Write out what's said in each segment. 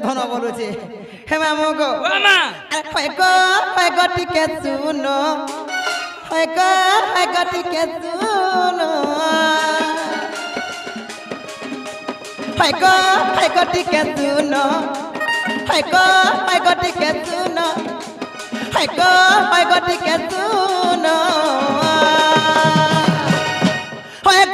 ধন বলুছে হে মামু গো হয় গো টিকে শুনো হয় গো টিকে শুনো হয় গো টিকে শুনো হয় গো টিকে শুনো হয় গো টিকে শুনো হয়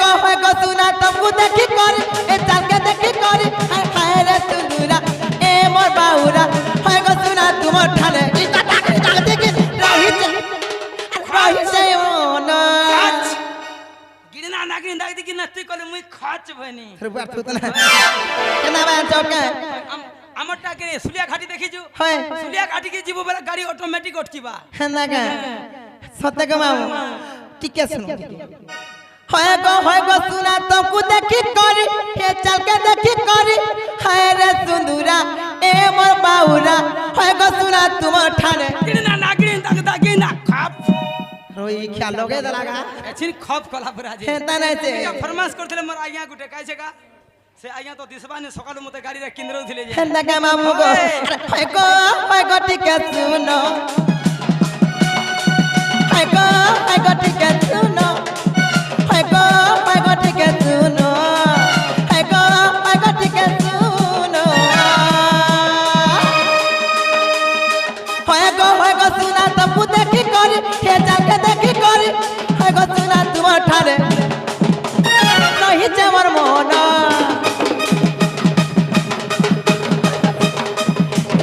গো सुना तुमको देखी करे ए चाल के देखी करे हाय रे सुंदरा ए मोर बाउरा হয় গো सुना तुम ठाने इता टाक देखी रही से मन गिरना नागिन दाग दी ना তুই কলে মুই খাচ বনি রে বাত তো না কেনা বা চকে আমারটা কে সুলিয়া ঘাটি দেখিছু হয় সুলিয়া ঘাটি কে জীব বেলা গাড়ি অটোমেটিক উঠকিবা হ্যাঁ না কা সত্য কে মামু টিকে শুনো হয় গো सुना तुमको देखी करी हे चल के देखी करी हाय रे सुंदरा ए मोर बाउरा হয় গো सुना तुम ठाने गिरना नागिन दाग ना खाप रोई ख्याल लगे दलागा एछिन खप कला पर आज हे ता নাই এটা ফরমাস করতেলে মোর আইয়া গুটে কাইছে কা সে আইয়া তো দিসবানে সকালে মতে গাড়ি রে কেন্দ্র উঠিলে যে হে না কা মামু গো হয় গো টিকে শুনো হয় গো টিকে শুনো হয় গো টিকে শুনো হয় গো টিকে শুনো হয় গো सुना तुमको देखी करी हे जाके देखी करी হয় গো सुना तुम ठाने नहीं जे मोर मन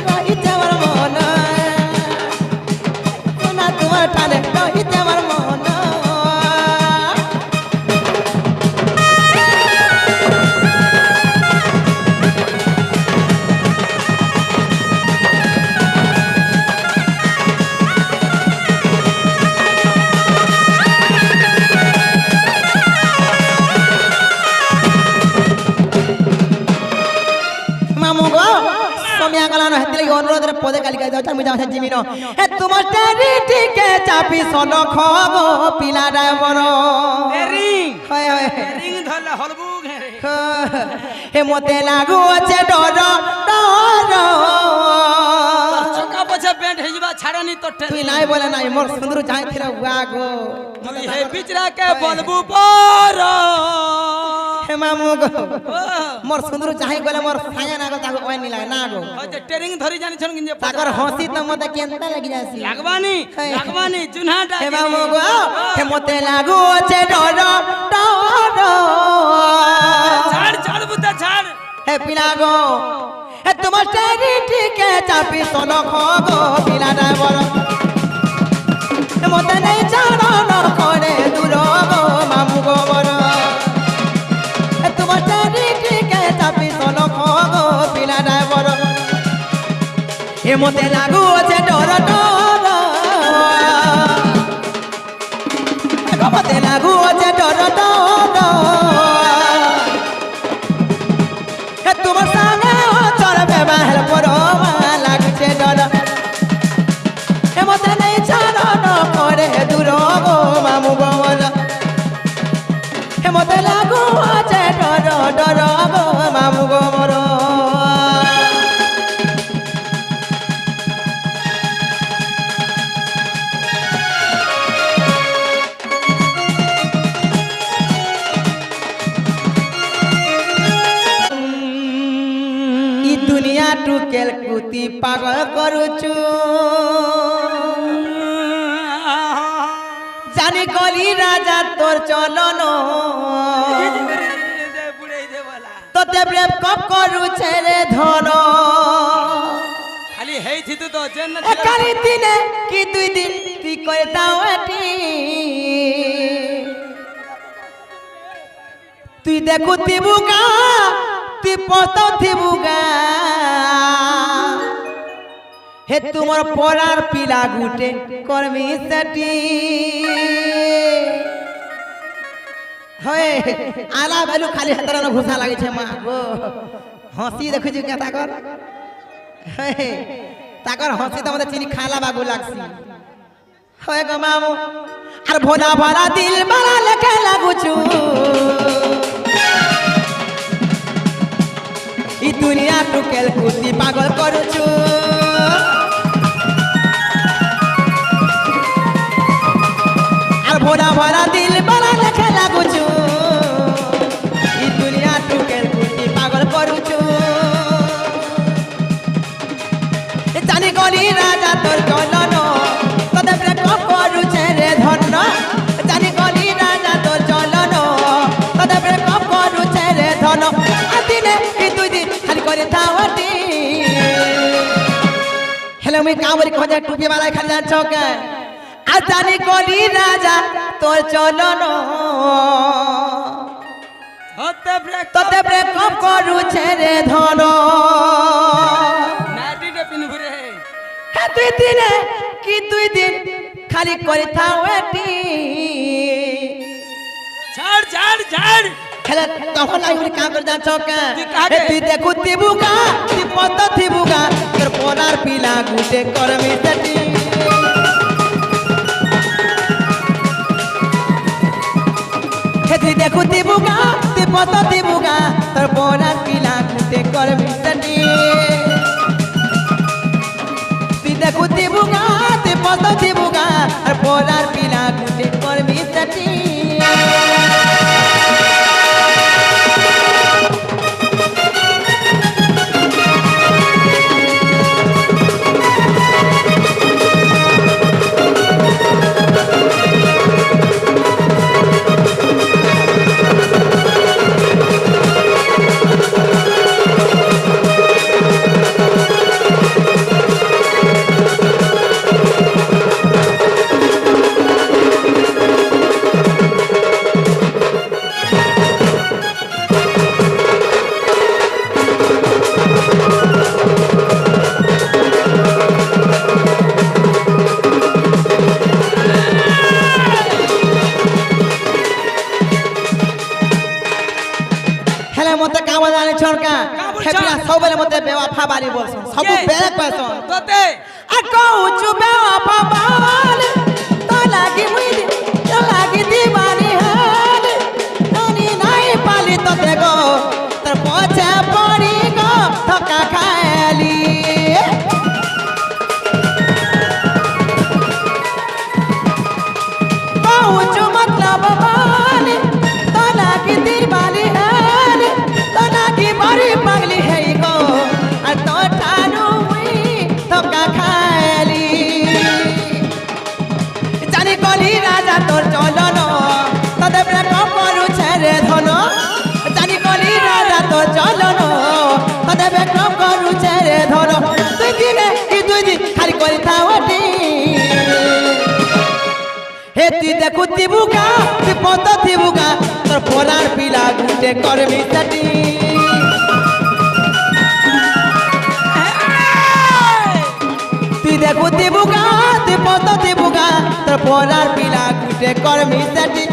नहीं जे मोर मन सुना तुम ठाने नहीं जे मोर मन অনুরোধ পদে কালিকা যাও আমি যাও জিমিন হে তোমার টেরিটি কে চাপি সন খগো পিলা ড্রাইভার রিং হয় হয় রিং ধরলে হলবু ঘেরে হে মতে লাগু আছে ডর ডর চকা পছে ব্যান্ড হেজিবা ছাড়ানি তো তুই নাই বলে নাই মোর সুন্দর যাই থিরা উয়া গো তুই হে বিচরা কে বলবু পর হে মামু গো মোর সুন্দর যাই গলে মোর ছায়া না গো তাকে ওই নি লাগে না গো হয়তো ট্রেনিং ধরি জানিছন কিন যে তাকর হসি তো মতে কেনতা লাগি যাসি লাগবানি চুনহাটা হে মামু গো হে মতে লাগু আছে ডর ডর ছাড় বুতা ছাড় হে পিলা গো হে তোমার টেরিটি কে চাপি সন খগো পিলা ড্রাইভার হে মতে নাই জানো ন করে দূর গো মামু গো বড় হে তোমার টেরিটি কে চাপি সন খগো পিলা ড্রাইভার হে মতে লাগু আছে ডর ডর হে মতে লাগু আছে ডর ডর হে তোমার সঙ্গে চল ব্যবহার করো লাগছে ডর হে মতে নেই ছাড়ো ন করে দূর গো মামু গো হে মতে লাগু আছে ডর ডর গো মামু গো মোর दुनिया टुकेल कुती पागल करुचु जानी गली राजा तोर चलन তোতে প্রেম কব করুছে রে ধন খালি হেই থিতু তো জেন একালি দিনে কি দুই দিন তুই করে দাও এটি তুই দেখু তিবুগা তুই পত থিবুগা হে তোমার পরার পিলা গুটে কর্মী সেটি হয় আলা বেলু খালি হাতরা ঘুষা লাগিছে মা গো হসি দেখুছি কে তাকর তাকর হসি তো আমাদের চিনি খালা বাগু লাগছি হয় গো মামু আর ভোলা ভরা দিল বালা লেখে লাগুছু ই দুনিয়া দুনিয়া টুকেল কুতি পাগল করুছু আর ভরা ভরা দিল বলা লেখে লাগুছু এই দুনিয়া টুকেল কুতি পাগল করুছু জানি গলি রাজা তোর চলন তোদের প্রেম করুছে রে ধন্য জানি গলি রাজা তোর চলন তোদের প্রেম করুছে রে ধন্য আর দিনে এই 2 দিন খালি করে থাওয়াটি হেলে মুই কামরি খোঁজে টুপি বালাই খালি যাচ্ছ কে আর জানি গলি রাজা তোর চলন তোদের প্রেম করুছে রে ধন্য হ্যাঁ 2 দিনে কি 2 দিন খালি করে থাওয়াটি ঝাড় ঝাড় ঝাড় খেলে তখন আমি কাম করে যাচ্ছ কে তুই কাকে? তুই দেখু তিবুকা তুই পত থিবুকা তোর পরার পিলা গুটে করমি সেটি হে তুই দেখু তিবুকা তুই পত থিবুকা তোর পরার পিলা গুটে করমি সেটি তুই দেখু তিবুকা তুই পত থিবুকা আর পরার পিলা গুটে করমি সেটি হেলে মতে কামা জানি ছড়কা হেপিলা সবলে মতে বেওয়াফা বালি বলছন সব বেলে কয়ছন তোতে আর কউচু বেওয়াফা বালি তো লাগি মুই তো লাগি দিবানি হাল নানি নাই পালি তোতে গো তোর পছে পড়ি গো ধক্কা খাইলি কউচু মতলব বালি তো লাগি দিবানি হাল তো লাগি বড়ি পাগলি হেই গো আর তো ঠানু মুই ধক্কা খাইলি জানি গলি রাজা তোর চলন তোদের প্রেম করুছে রে ধন জানি গলি রাজা তোর চলন তোদের প্রেম করুছে রে ধন 2 দিনে কি 2 দিন খালি করে থাওয়াটি হে তুই দেখু তিবুকা তুই পত তিবুকা তোর পরার পিলা গুটে করমি সেটি তুই দেখু তিবুকা তুই পত তিবুকা তোর পরার পিলা গুটে করমি সেটি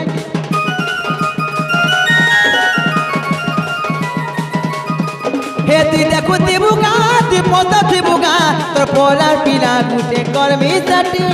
হে তুই দেখু তিবুকা তুই পত তিবুকা তোর পরার পিলা গুটে করমি সেটি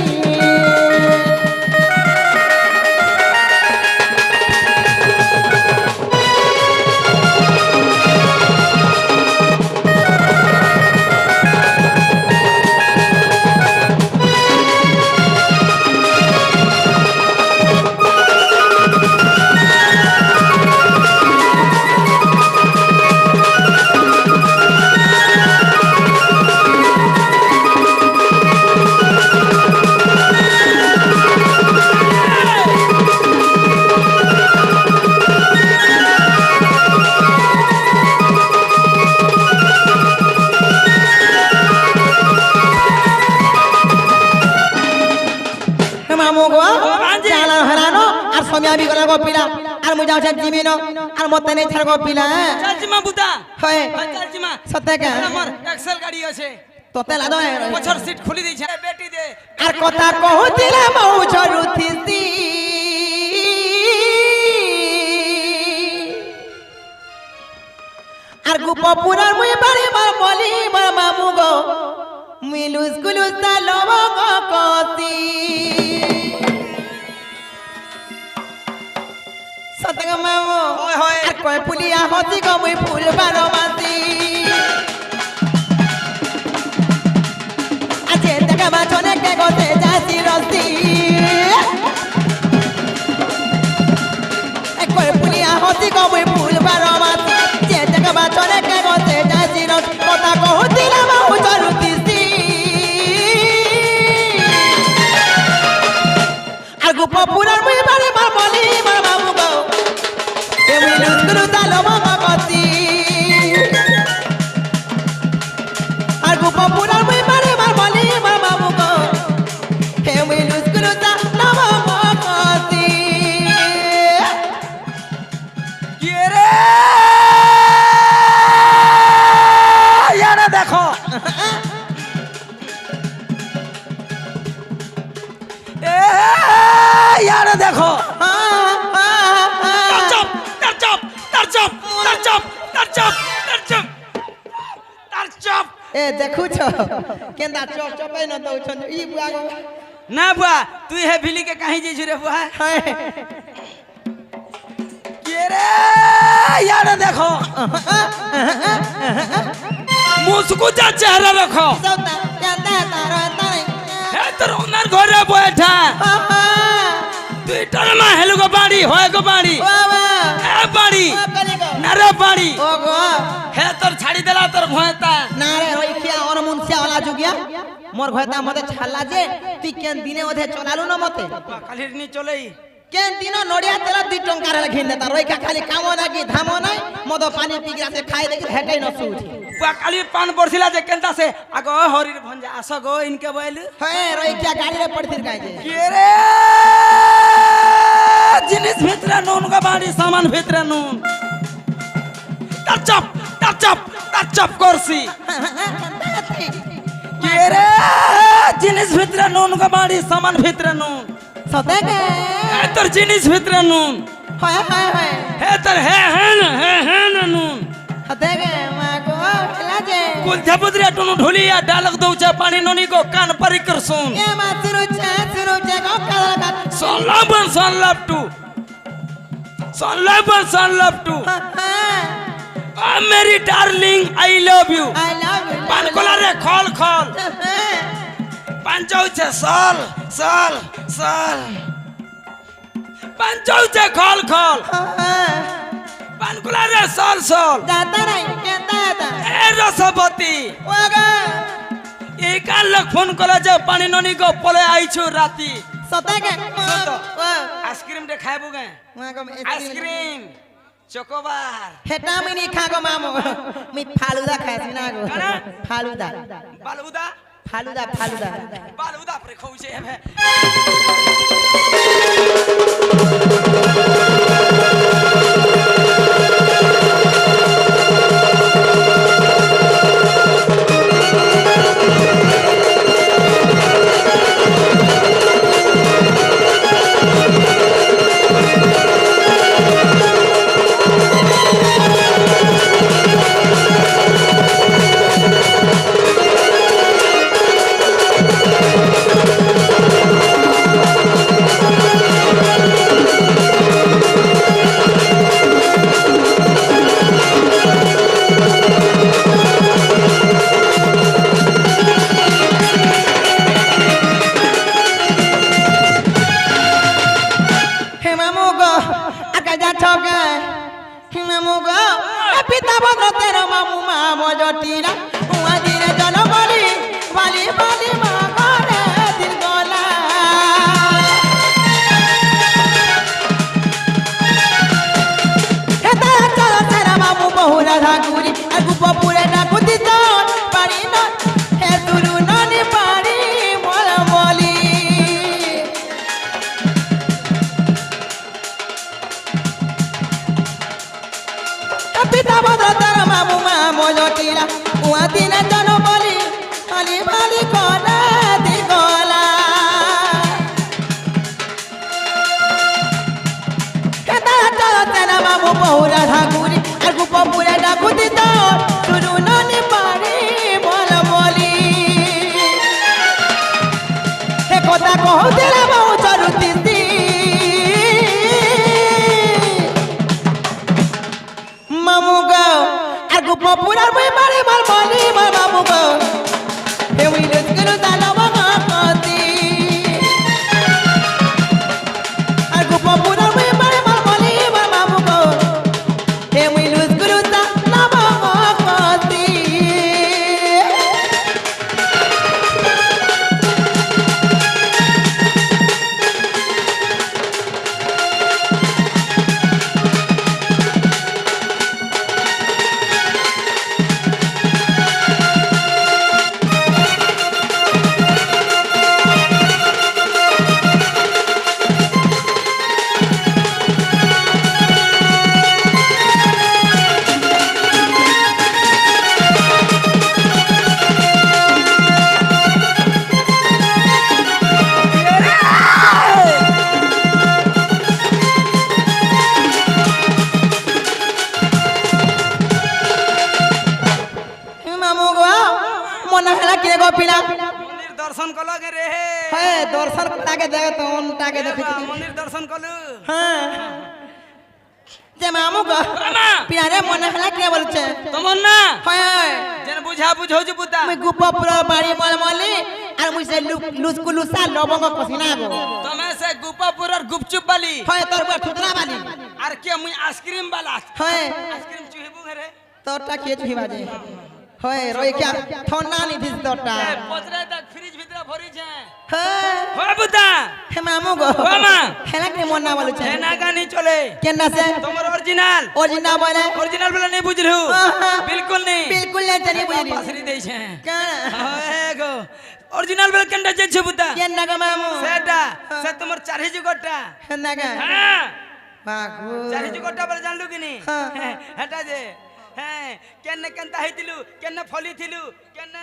মামু গো জালা হারানো আর সময় বি গলা গো পিলা আর মুই যাও জিমিন আর মতে নেই ছাড় গো পিলা চালচিমা বুতা হয় চালচিমা সত্যি কা আমার এক্সেল গাড়ি আছে তোতে লাদো বছর সিট খুলি দিছে বেটি দে আর কথা কহুতিলে মৌ ঝরুথিসি আর গোপপুরার মুই বাড়ি মার বলি মামু গো মিলুস গুলুস তালব কতি সতঙ্গ মামু হয় হয় আর কয় পুলিয়া হতি গো মুই ফুল বারো মাসি বসি করে পুলিয়া হতি কবই ফুল বারমাসি যে জায়গা বাচনে কে গতে যাইছি রস কথা কহুতিলা বাহু চরুতিছি আর গুপ পুরার মুই বাড়ি মার বলি মার বাবু গো এমনি লুস্কুলু তালো মামা গতি আর গুপ পুরার মুই বাড়ি মার বলি মার বাবু গো এমনি লুস্কুলু তালো মামা গতি কে রে ইয়ারে দেখো এ ইয়ারে দেখো তার চপ তার চপ তার চপ তার চপ তার চপ তার চপ তার চপ এ দেখুছ কেন্দা চপ চপাই ন দউছন ই বুয়া গো না বুয়া তুই হে ভিলি के कहीं जइछु रे बुआ के रे यार देखो मुस्कुरा चेहरा रखो सौता केंदा तारो ताई हे तोर ओनर घरे बैठा तू इटर में हेलु को बाड़ी होय को बाड़ी बाबा ए बाड़ी ओ कली गो नरे बाड़ी ओ गो हे तोर छाड़ी देला तोर भोयता ना रे रोइखिया और मुनसिया वाला जुगिया मोर घयता मते छाला जे তুই কেন দিনে ওধে চলালু না মতে কালির নি চলেই কেন দিন নড়িয়া তেল 2 টঙ্কার ঘিন দেতা রইকা খালি কামো না কি ধামো নাই মদ পানি পিগরা সে খাই দেখি হেটাই ন সুউঠি বুয়া কালি পান পড়ছিলা যে কেনতা সে আগো হরির ভঞ্জা আস গো ইনকে বইলু হ্যাঁ রইকা গাড়ি রে পড়তির কাই যে के रे जिनिस भितरे नून का बाड़ी सामान भितरे नून टचअप करसी के रे जिनिस भितरे नून का बाड़ी सामान भितरे नून সতে কে हे तर जिनिस भितरे नून হয় হয় হয় हे तर हे न नून সতে কে মা গো খেলা যে कुल झपुद्रिया टुनु ढोलिया डालक दउचा पानी नोनी को कान परिकर सुन এ মা সুরু চে গো কালা কাট son love to मेरी darling I love you I love you पान कोला रे खोल पंचौ छे साल पंचौ छे खोल पान कोला रे साल দাদা নাই কেন্দা দা ए रसवती ওগা ए काल लग फोन कोला जे पानी ननी को पले आइछु राती সতে কে সত। ও आइसक्रीम रे खाइबु गे মা গো आइसक्रीम चोकोबार হেটা মিনি খাগো মামু মি ফালুদা খাইছি না গো কানা? ফালুদা बालुदा ফালুদা पर खौजे है হে মামু গো আকা যা ঠকে হে মামু গো এ পিতা বন্ধ তের মামু মা মজটিরা হুয়া দিনে জন বলি মা করে দিল গলা হে তা চল তের মামু বহু রাধা গুরি আর গুপ পুরে ডাকুতি তোর পারি ন হে তুরু ননি পারি মল বলি পিতা বদ তার মামু মা মজটিরা উয়া দিনে জন বলি ভালি কনা দি গলা কেতা চল তেনা মামু বহু রাধা গুরি আর গুপ পুরে ডাকুতি তোর শুরু ননি পারি বল বলি হে কথা কহুতিলা বহু চরুতিতি মামু গো আর গুপ পুরার মই মারে মার বলি মার মামু গো হে উইলেস গেল দালা বাবা কতি দর্শন কল গে রে হ্যাঁ দর্শন তাকে দেখে তো ওনটাকে দেখে মন্দির দর্শন কলু হ্যাঁ যে মামু গো মা পিয়ারে মনে হলা কে বলছে তোমার না হ্যাঁ যেন বুঝা বুঝাউছি পুতা মুই গুপপুর বাড়ি মলমলি আর মুই সে লুসকুলুসা লবঙ্গ কসিনা গো তুমি সে গোপাপুরের গুপচুপ বালি হয় তোর বড় থুতরা বালি আর কে মুই আইসক্রিম বালা হয় আইসক্রিম চুহিবু ঘরে তোরটা কে চুহি বাজে হয় রই কে ঠন্ডা নি দিস তোরটা পচরে দেখ ফ্রিজ ভিতরে ভরিছে হ্যাঁ ও পুতা হে মামু গো ও মা হেলা কে মন না বলছে এ না গানি চলে কেন সে তোমার অরিজিনাল অরিজিনাল বলে অরিজিনাল বলে নেই বুঝলু বিলকুল নেই বিলকুল না জানি বুঝি পাসরি দেইছে কেন হে গো অরিজিনাল বলে কেনটা যাচ্ছে পুতা কেন না গো মামু সেটা সে তোমার চারি যুগটা কেন না গো হ্যাঁ বাগু চারি যুগটা বলে জানলু কিনি হ্যাঁ। হেটা যে হ্যাঁ কেন কেনতা হইতিলু কেন ফলি থিলু কেন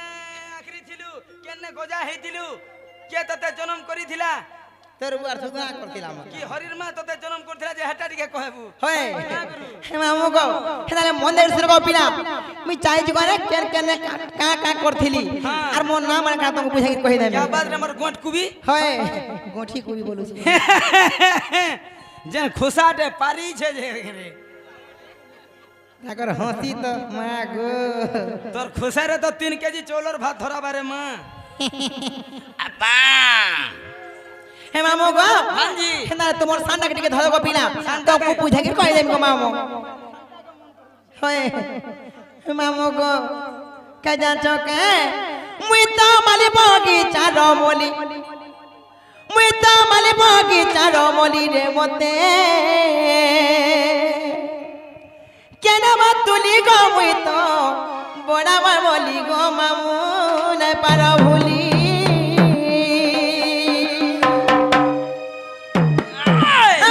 আখরি থিলু কেন গজা হইতিলু কে ততে জন্ম করিছিলা তোর বড় থুতরা করতিলাম কি হরির মা ততে জন্ম করছিলা যে হেটা টিকে কহেবু হয় হে মামু গো হেদালে মন্দির সুর গো পিলা মুই চাই জুগারে কেন কেন কা কা করথিলি আর মোর নাম মানে কা তুমি বুঝাই কই দেবে क्या बात रे हमर गोट कुबी হয় গোঠি কবি বলুছি जे खुसाटे पारी छे जे रे তাকর হাসি তো মা গো तोर खुसारे तो 3 केजी चोलर भात धरा बारे मां আপা হে মামু গো हां जी হেদালে তোমার সান্ডাকে টিকে ধরো গো পিলা তো কো বুঝাই কই দেবে গো মামু হয় হে মামু গো কাজা চকে মুই তো মালি বগিচা রমলি মুই তো মালি বগিচা রমলি রে মতে কেন বা তুলি গো মুই তো বড়া মামলি গো মামু নাই পার ভুলি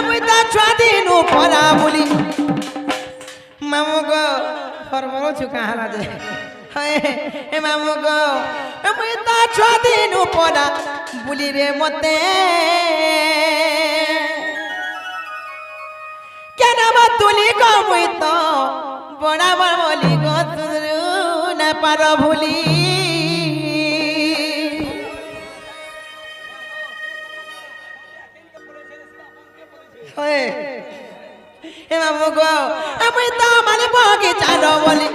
মুই তো ছুয়া দিনু পরা বলি মামু গো হরমরো চুকা হালা দে হে মামু গো মুই তো ছুয়া দিনু পরা বুলি রে মতে কেন বা তুলি গো মুই তো বড়া মামলি গো তুরু না পার ভুলি হয় হে মামু গো আমি তো মানে বগিচা রমলি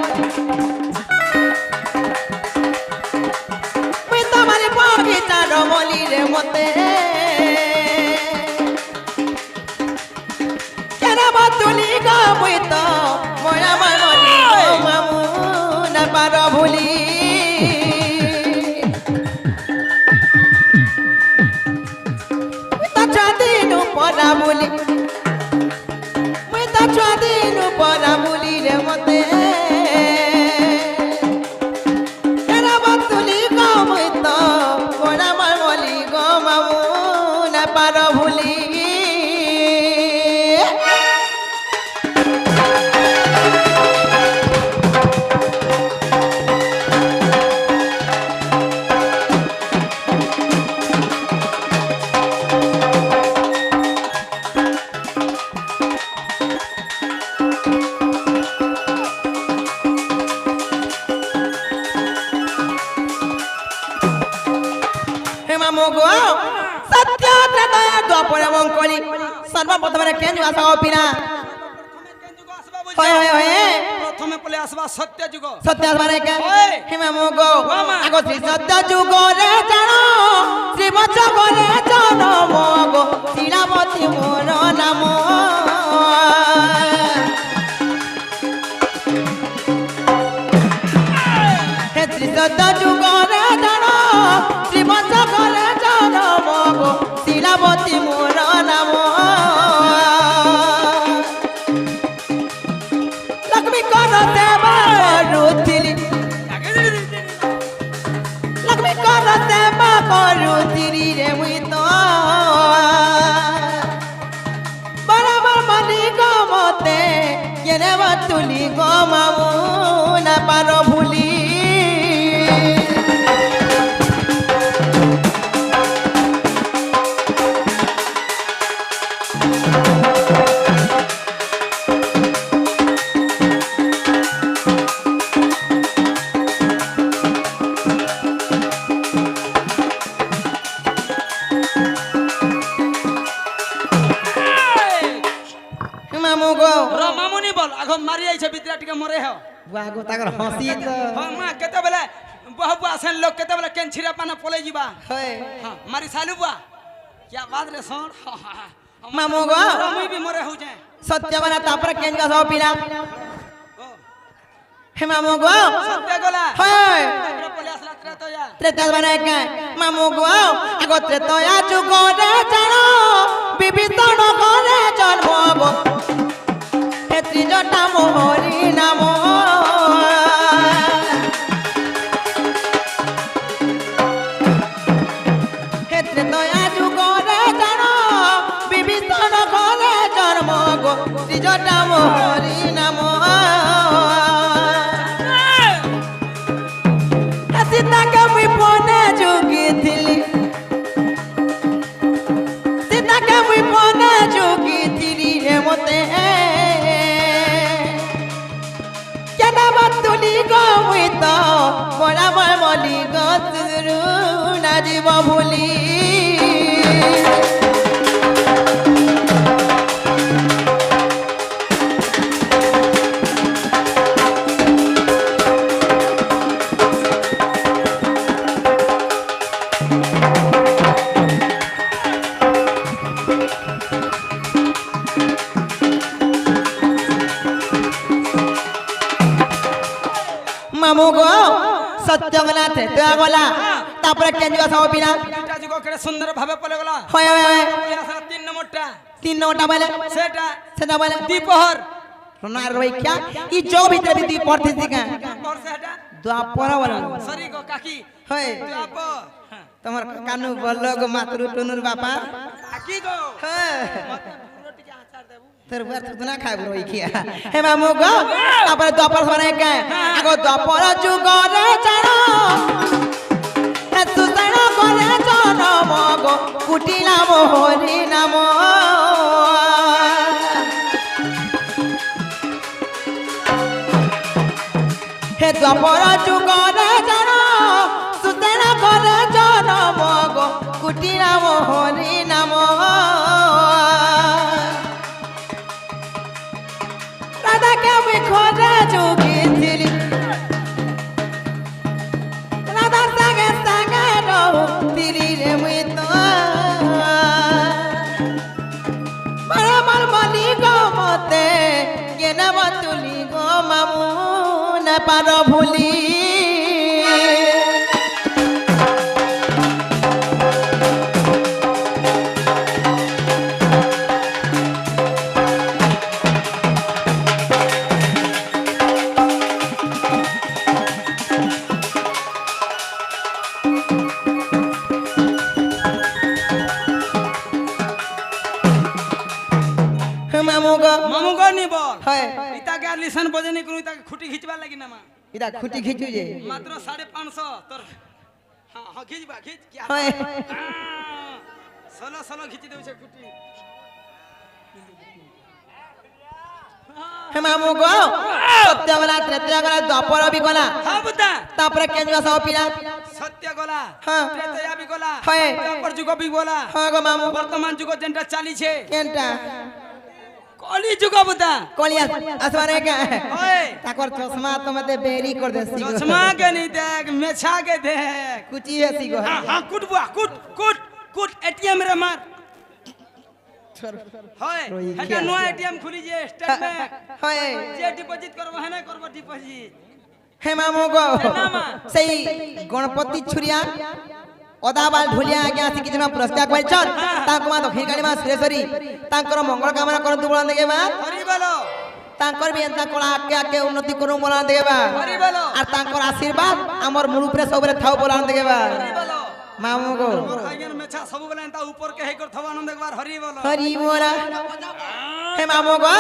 মুই তো মানে বগিচা রমলি রে মতে কেন বা তুলি গো মুই তো বড়া মামলি গো মামু না পার ভুলি মুই তো চাঁদিনু পরা বলি মুই তো চাঁদিনু পরা বলি রে মতে কেন বা তুলি গো মুই তো বড়া মামলি গো মামু না পার ভুলি হে মামু গো সত্য ত্রেতয়া দ্বাপর এবং কলি সর্বপ্রথমে কেন আসা পিনা হয় হয় হয় প্রথমে পলে আসবা সত্য যুগ সত্য আসবারে কে ওই। হে মামু গো মামা। আগো শ্রী সত্য যুগ রে জানো শ্রী বচক রে জনম গো শিলাবতী মোর নাম হে শ্রী সত্য যুগ রে জানো শ্রী বচক রে জনম গো শিলাবতী মোর নাম লক্ষ্মী কর দেবা রুথিলি লক্ষ্মী কর দেবা করুথিলি রে মুই তো বরাবর মালি গো মতে কেনে বা তুলি গো মামু না পার ভুলি বল আগ মারি আইছে বিদ্রা টিকে মরে হ বুয়া গো তাকর হসি তো হ্যাঁ মা কেতে বেলে বহু বুয়া আছেন লোক কেতে বেলে কেন ছিরা পানা পলে যাবা হয় হ্যাঁ মারি সালু বুয়া क्या बात रे सोन মামু গো আমি भी মরে হউ যায় সত্য মানে তারপরে কেন গা সব পিলা ও হে মামু গো সত্য গলা হয় তারপরে পলে আসলা তো যা ত্রেতা মানে কে মামু গো আগো ত্রেতয়া যুগরে জানো বিবিতন করে জন্ম গো হে ত্রিজটা মোহরি নাম হে ত্রেতয়া যুগরে জানো বিবিতন করে জন্ম গো ত্রিজটা মোহরি নাম সীতাকে মুই পনে যোগিছিলি সীতাকে মুই পনে যোগিছিলি রে মতে কেন বাতুলি গো মুই তো বরাবর মলি গো তুরু না জীব ভুলি মামু গো সত্য গলা ত্রেতা গলা তারপরে কেন গা সব পিলা এটা যুগ কেড়ে সুন্দর ভাবে পলে গলা হয় হয় হয় পলে আসলা 3 নম্বরটা 3 নম্বরটা বলে সেটা সেটা বলে দ্বিপহর সোনা রইখ্যা ই জো ভিতরে বিদি পড়তে দিকা পর সেটা দ্বাপর বলে সরি গো কাকি হয় দ্বিপহর তোমার কানু বলল গো মাতরু টনুর বাপা কাকি গো হ্যাঁ মতে পুরো টিকে আচার দেবু তোর বার তো না খাইব রইখ্যা হে মামু গো তারপরে দ্বাপর মানে কে আগো দ্বাপর যুগরে জানো হে সুতণ করে জনম গো কুটিলা মোহরি নাম হে দ্বাপর যুগরে জানো সুতণ করে জনম গো কুটিলা মোহরি নাম রাধাকে আমি খোঁজে যোগিছিলি রাধার সাগে সাগে রহুতিলি রে মুই তো বরাবর বলি গো মতে কেন বাতুলি গো মামু না পার ভুলি মামু গো মামু গো নি বল হয় ইতাকে আর লিসন বজেনি কোন ইতাকে খুঁটি খিচবার লাগি না মা এটা খুঁটি খিচু যে মাত্র 550 তোর হ্যাঁ হ্যাঁ খিচবা খিচ কি হয় সলো সলো খিচি দেউছে খুঁটি হে মামু গো সত্য গলা ত্রেতা গলা দ্বাপর বি গলা হ্যাঁ বুদ্ধা তারপরে কেন গা সব পিলা সত্য গলা হ্যাঁ। ত্রেতয়া বি গলা হয়। তারপর যুগ বি গলা হ্যাঁ গো মামু বর্তমান যুগ যেটা চালিছে কেনটা কলি যুগ বুদ্ধা কলিয়া আসবারে কে ওই তাকর চশমা তোমাতে বেরি कर দেছি চশমা কে নি দেখ মেছা কে দেখ কুচি হেসি গো হ্যাঁ হ্যাঁ কুট বুয়া কুট কুট কুট এটিএম রে মার হয় রই এটা খেয়া। নয়া এটিএম খুলি যে স্টেট ব্যাংক হয় যে ডিপোজিট করব হ্যাঁ না করব ডিপোজিট হে মামু গো নামা। সেই গণপতি ছুরিয়া অদাবাল ঢুলিয়া আজ্ঞা আসি কিছু পুরস্কার পাইছন তাଙ୍କ মা দক্ষিণ কালী মা সুরেশ্বরী ତାଙ୍କର মঙ্গল কামনা করন্তু বলা দেগে মা হরি বলো ତାଙ୍କର ବି ଏନ୍ତା କଳା ଆଗକେ ଆଗକେ ଉନ୍ନତି କରୁ ବଲା ଦେগে ବା হরি বলো আর তাଙ୍କର আশীর্বাদ আমার মুড় উপরে সবরে থাও বলা দেগে বা হরি বলো মামু গো মোর আইগের মেছা সব বেলা এন্তা উপর কে হে করথবা আনন্দ একবার হরি বলো হরি মোরা হে মামু গো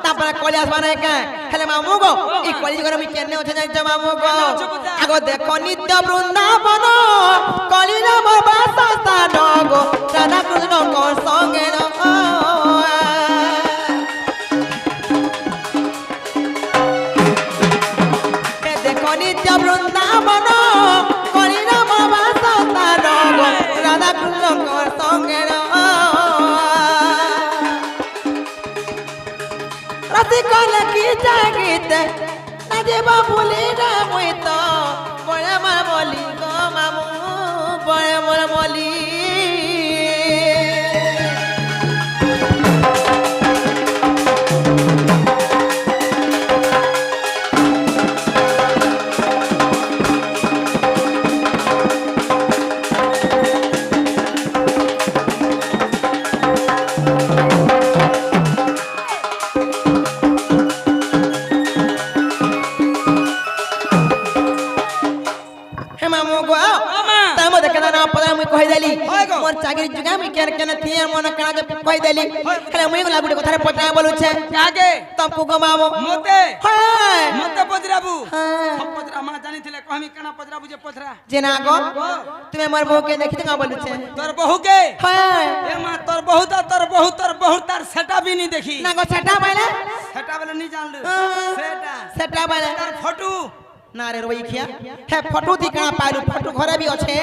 তারপরে কলি আসবা না কে হেলে মামু গো এই কলি গরে আমি কেনে আছে জানিছ মামু গো আগো দেখো নিত্য বৃন্দাবন কলি নাম বাসস্থান গো রাধা কৃষ্ণ গো সঙ্গে হে দেখো নিত্য বৃন্দাবন কলি নাম বাসস্থান গো রাধা কৃষ্ণ গো সঙ্গে রাধিক গলে কি জাগিতে নাজিব ভুলি রে মুই তো বড় মার বলি গো মামু বড় মার বলি मोर चाकरी जुगा मी केन केन थिए मन कणा के कहि देली हेले मुई गला गुटे कथारे पटा बोलु छे कागे तमको गमावो मोते हाय मोते पजराबू हां पजरा मा जानि थिले कहमी कणा पजराबू जे पथरा जेना गो तुमे मोर बहू के देखि गा बोलु छे तोर बहू के हाय ए मा तोर बहू तार सेटा भी नहीं देखी ना गो सेटा बाले नहीं जानलु सेटा बाले तार फोटो ना रे रोई खिया हे फोटो दिखा पालु फोटो घरे भी अच्छे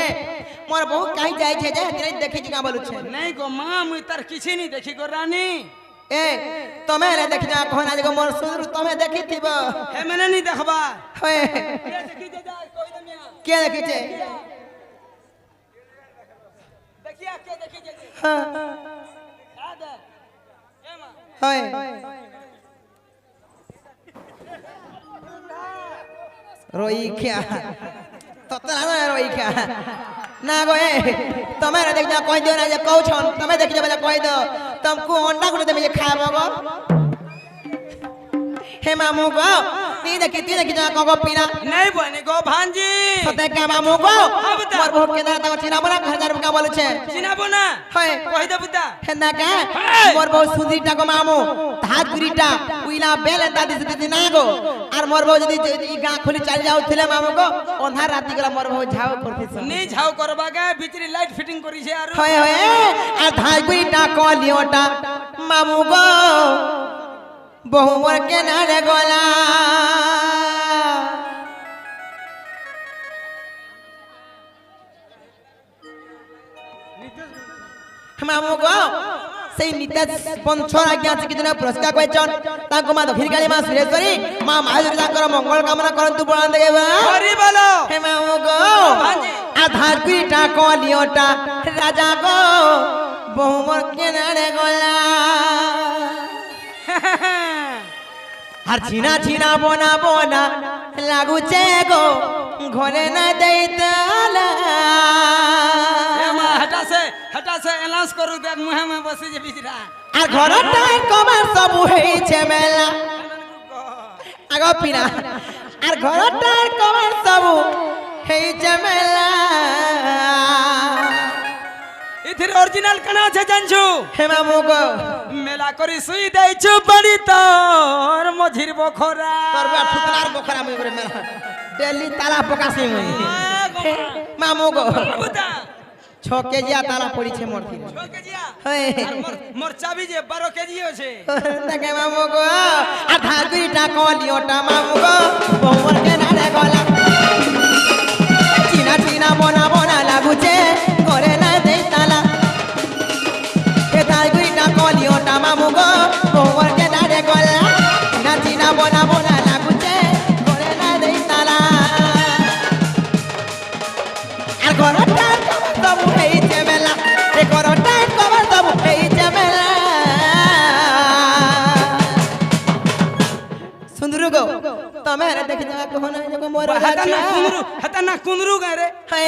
मोर बहु कहीं जाय छे जे तिरे देखि जिगा बोलु छे नहीं गो मां मुई तार किछि नहीं देखि गो रानी ए तमे ले देखि जा कहना जे मोर सुंदर तमे देखि थिबो हे मैंने नहीं देखबा हे के देखि जे जा कोई दमिया के देखि छे देखिया के देखि जे हां आ दे ए मां हाय रोई क्या तो तना ना रोई क्या ना गो ए तमे रे देख जा कह दियो ना जे कहू छन तमे देख जे कह दो तुमको अंडा गुटे देबे जे खाबो गो हे मामू गो ती देखि जा कगो पीना नहीं बने गो भांजी सते का मामू गो मोर बहुत के दादा चिना बना घर घर का बोल छे चिना बना हाय कहि दे बुद्धा हेना का मोर बहुत सुंदरीटा गो मामू हाथ गुरीटा उइला बेले दादी से ना गो आर मोर बहुत जदी ई गा खोली चल जाउ थिले मामू गो अंधार राती गला मोर बहुत झाव करथि नहीं झाव करबा के बिचरी लाइट फिटिंग करी छे आरो होय होय आ धाय गुरीटा कलियोटा मामू गो बहु मोर के ना रे गोला मामू गो सेई नितेश पंचर आज्ञा से कितना पुरस्कार कहचन ताको मा दखिर काली मा सुरेश्वरी मा महाजुरी ताकर मंगल कामना करंतु बळान देबा हरि बोलो हे मामू गो आधार पीटा कलियोटा राजा गो बहु मोर के ना रे गोला আর চিনা চিনা বনা বনা লাগুছে গো ঘরে না দেইতালা এ মা হটা সে এলাউন্স করু দেখ মুহে মে বসি যে বিচরা আর ঘরটাই কমার সব হইছে মেলা আগো পিনা আর ঘরটাই কমার সব হইছে মেলা इथिर ओरिजिनल कना छे जानछु हे मामू गो मेला करी सुई दैछु बड़ी तोर मझिर बखरा तोर बा ठुकलार बखरा मई करे मेला डेली ताला पकासी मई मामू गो बुदा छोके जिया ताला पड़ी छे मोर थी छोके जिया हे मोर चाबी जे 12 केजी होछे तके मामू गो आधा गुईटा कलियोटा मामू गो बोमर के ना रे गोला चिना चिना बना बना लागु छे करे ना दे ताला ए धा गुईटा कलियोटा मामू गो बोमर के ना रे गोला चिना चिना बना बना लागु छे करे ना दे ताला আর ঘরটা सब हेइছে মেলা এ ঘরটা কবার सब हेइছে মেলা सुंदरू गो तमे रे देख जा कोन जको मोर हता ना कुंदरू गे रे हे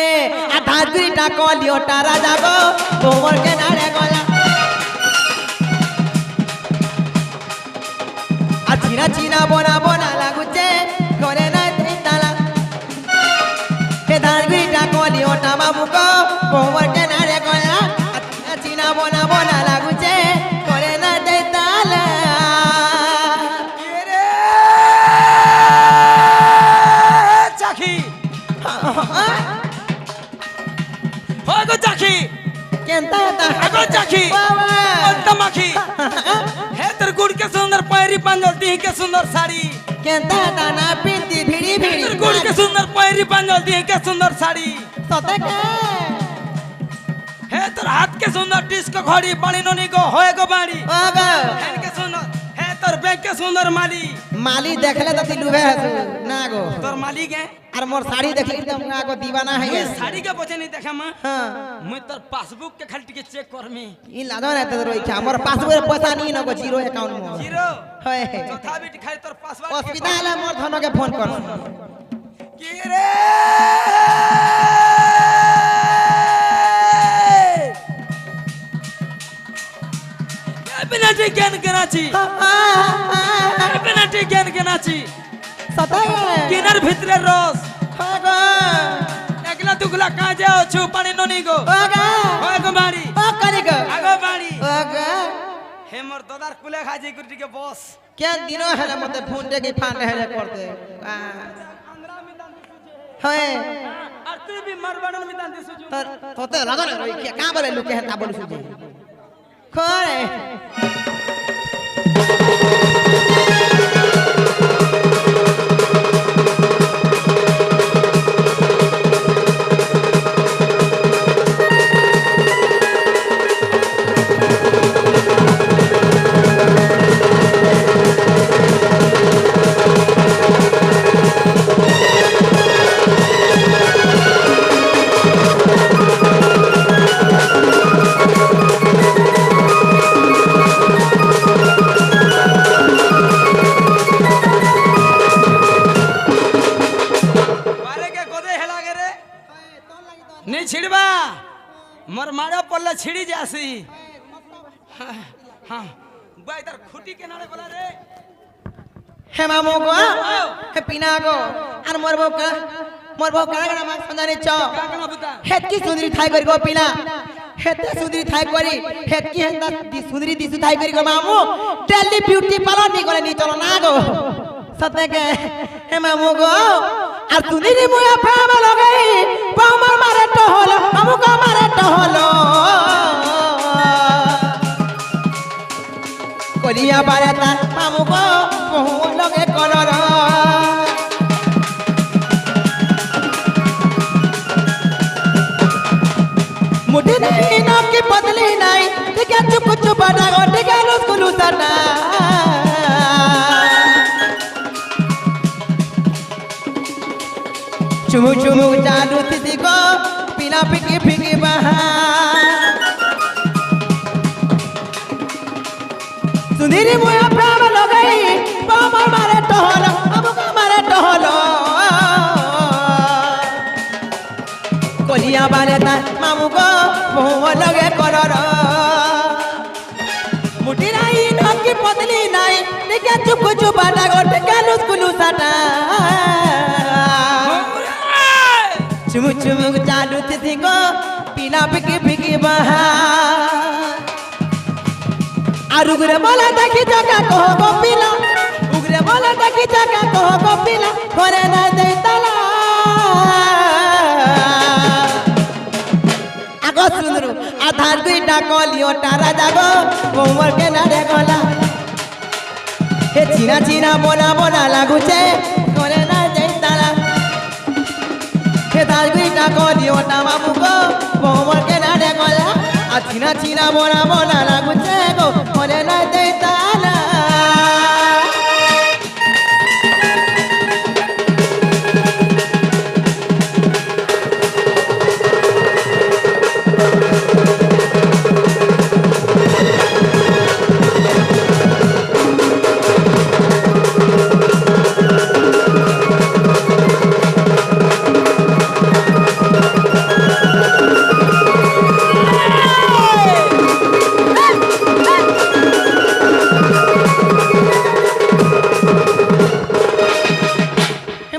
आ धागुरीटा कलियोटा राजा गो तोमर के नारे गला आ चिना चिना बना बना लागुचे घरे ना दिताला हे धागुरीटा कलियोटा बाबू गो तोमर के नारे गला आ चिना बना बना लागुचे घरे ना दिताला होगो चाखी केंता ता आगो चाखी तमाखी हे तर गुड़ के सुंदर पैरी पांजल दी के सुंदर साड़ी केंता ता ना पिंती भिड़ी भिड़ी तर गुड़ के सुंदर पैरी पांजल दी के सुंदर साड़ी सते के हे तर हाथ के सुंदर डिस्को घड़ी पानी नोनी को होएगो बाड़ी आगा हेन के सुंदर हे তোর ব্যাংকে সুন্দর মালি মালি দেখলে তো তুই লুভে হাসু না গো তোর মালিক হ্যাঁ আর মোর শাড়ি দেখলি তো মুই আগো দিবানা হয়ে মুই গেছে শাড়ি কে বচে नहीं देखा मैं হ্যাঁ मुझ তোর পাসবুক के खाली टिके चेक करमी ই লাদো না তো রইছে আমার পাসবুকের পয়সা নি নগো জিরো অ্যাকাউন্ট মো জিরো হয় তথাপি খালি তোর পাসওয়ার্ড অসুবিধা হলে মোর ধনকে ফোন কর কি রে পেনাল্টি জ্ঞান কেনাছি পেনাল্টি জ্ঞান কেনাছি সতাই কিনার ভিতরে রস হগো একলা দুগলা কাজে অছু পানি ননি গো ওগা হয় গো বাড়ি ও করি গো আগো বাড়ি ওগা হে মোর দাদার কুলে খাজি গুটিকে বস কেন দিনো হেলে মতে ফোন টেকি ফান হেলে করতে হয় আর তুই भी मरवाड़न में दान दे सुजू তোতে লাগো না রই কে কা বলে লোকে হেতা বলি সুজি খরে बारे के गोदे हेला गे रे नहीं छिड़बा मोर मारा पल्ला छिड़ी जासी हां हां बाई तार खुटी के नाले बोला रे হে মামু গো হে পিনা গো আর মোর বউ কানা কানা মাছ সন্ধানে চ का कना बुता হেত কি সুন্দরী থাই করি গো পিনা হেতে সুন্দরী থাই করি হেত কি হেতা সুন্দরী দিসু থাই করি গো মামু ডেলি বিউটি পার্লার নি করে নি চলো না গো সতে কে হে মামু গো আর সুন্দরী মুয়া প্রেম লগাই পামার মারে তো হলো মামু গো মারে তো হলো কলিয়া বারে তার মামু গো বহু লগে কলর मुझे नहीं ना की बदली नहीं ठीक है चुप चुप बड़ा और ठीक है लो स्कूल उतरना चुमु चुमु चालू थी को पीला पिकी पिकी बहा सुंदरी मुया प्रेम लगाई पामा मारे टहलो अब मारे टहलो কলিয়া বারে তা মামু গো বহু লগে করর মুটি নাই নকি পতলি নাই দেখে চুপ চুপ বাটা গটে কেন স্কুলু সাটা চুমু চুমু চালু থি গো পিলা পিকি পিকি বাহা আর উগরে বলে দেখি জায়গা কহ গো পিলা উগরে বলে দেখি জায়গা কহ গো পিলা করে না দে তালা আগো সুন্দর আধার দুইটা কলিও তারা যাগো কোমর কে না রে গলা হে চিনা চিনা বোনা বোনা লাগুছে করে না যাই তারা হে তার দুইটা কলিও তামা মুগো কোমর কে না রে গলা আর চিনা চিনা বোনা বোনা লাগুছে গো করে না যাই তারা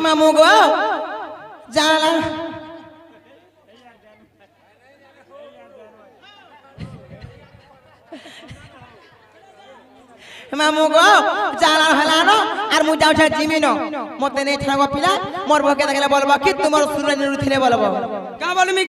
মামু গো জানা মামু গো জানা হলানো আর মু যাউছে জিমিনো মতে নেই থাকো পিলা মোর বকে দেখলে বলবা কি তোমার সুরে নিরুথিলে বলবো का बोलमी